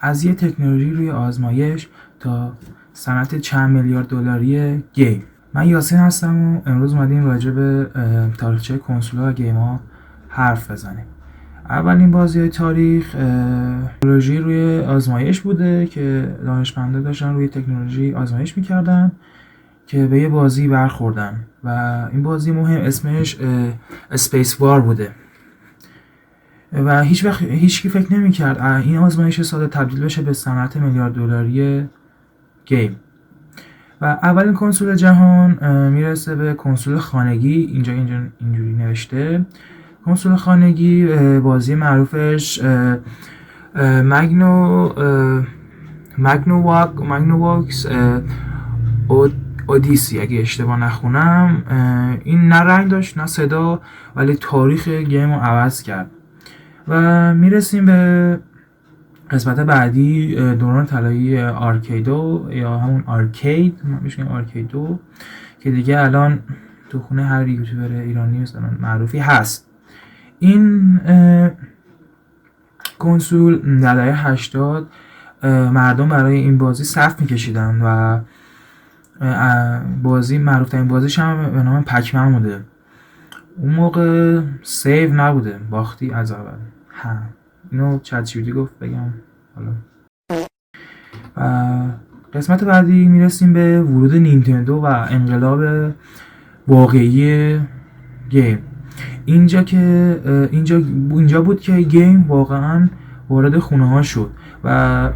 از یه تکنولوژی روی آزمایش تا صنعت چند میلیارد دلاری گیم. من یاسین هستم و امروز اومدیم راجع به تاریخچه کنسول‌ها و گیم‌ها حرف بزنیم. اولین بازی تاریخ تکنولوژی روی آزمایش بوده که دانشمندا داشتن روی تکنولوژی آزمایش میکردن که به یه بازی برخوردن و این بازی مهم اسمش اسپیس وار بوده و هیچ وقت هیچکی فکر نمی‌کرد این آزمایش ساده تبدیل بشه به صنعت میلیارد دلاری گیم. و اولین کنسول جهان میرسه به کنسول خانگی. اینجوری نوشته کنسول خانگی. بازی معروفش مگنوواکس اودیسی اگه اشتباه نخونم. این نه رنگ داشت نه صدا، ولی تاریخ گیم رو عوض کرد. و میرسیم به قسمت بعدی، دوران طلایی آرکیدو یا همون آرکید، بهش میگن آرکیدو، که دیگه الان تو خونه هر یوتیوبر ایرانی مثلا معروفی هست. این کنسول در دهه 80 مردم برای این بازی صف میکشیدن و بازی معروفترین بازیش هم به نام پکمن بوده. اون موقع سیو نبوده، باختی از اول. اینو چت جی پی تی گفت بگم حالا. قسمت بعدی میرسیم به ورود نینتندو و انقلاب واقعی گیم. اینجا بود که گیم واقعا وارد خونه ها شد و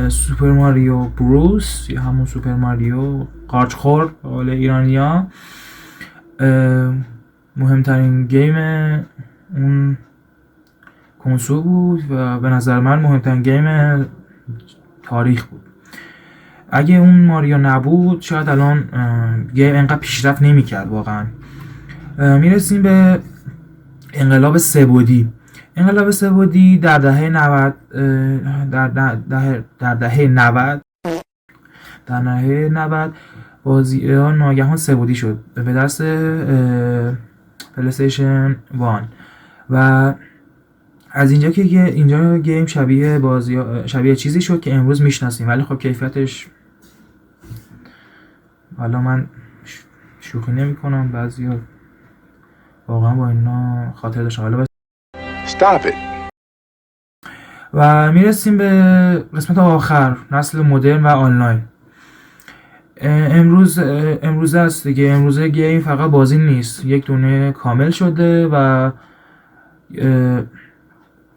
سوپر ماریو بروس یا همون سوپر ماریو قارچخور به قول ایرانی‌ها مهمترین گیم اون کنسول بود و به نظر من مهمترین گیم تاریخ بود. اگه اون ماریو نبود شاید الان گیم انقدر پیشرفت نمی‌کرد واقعا. میرسیم به انقلاب سه‌بعدی. انقلاب سه‌بعدی در دهه 90 بازی‌ها ناگهان سه‌بعدی شد به دست پلی‌استیشن 1 و از اینجا که اینجا گیم شبیه چیزی شد که امروز میشناسیم، ولی خب کیفیتش، حالا من شوخی نمی کنم، بعضیا واقعا با اینا خاطر داشتن. حالا Stop it. و میرسیم به قسمت آخر، نسل مدرن و آنلاین. امروز است دیگه. امروزه گیم فقط بازی نیست، یک دنیای کامل شده و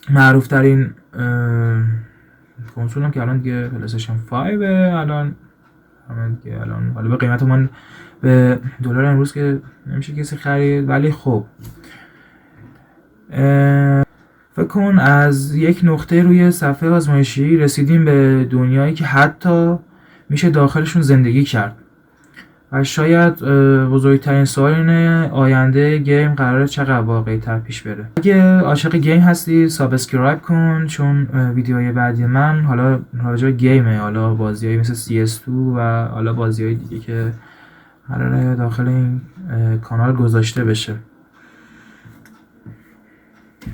معروف ترین کنسول هم که الان دیگه پلی‌استیشن 5 الان حالا به قیمت من به دلار امروز که نمیشه کسی خرید، ولی خب فکر کن از یک نقطه روی صفحه آزمایشی رسیدیم به دنیایی که حتی میشه داخلشون زندگی کرد و شاید بزرگترین سوال اینه آینده گیم قراره چقدر واقعی تر پیش بره. اگه عاشق گیم هستی سابسکرایب کن، چون ویدیوهای بعدی من حالا راجع به گیمه، حالا بازیایی مثل CS2 و حالا بازیهای دیگه که قراره داخل این کانال گذاشته بشه.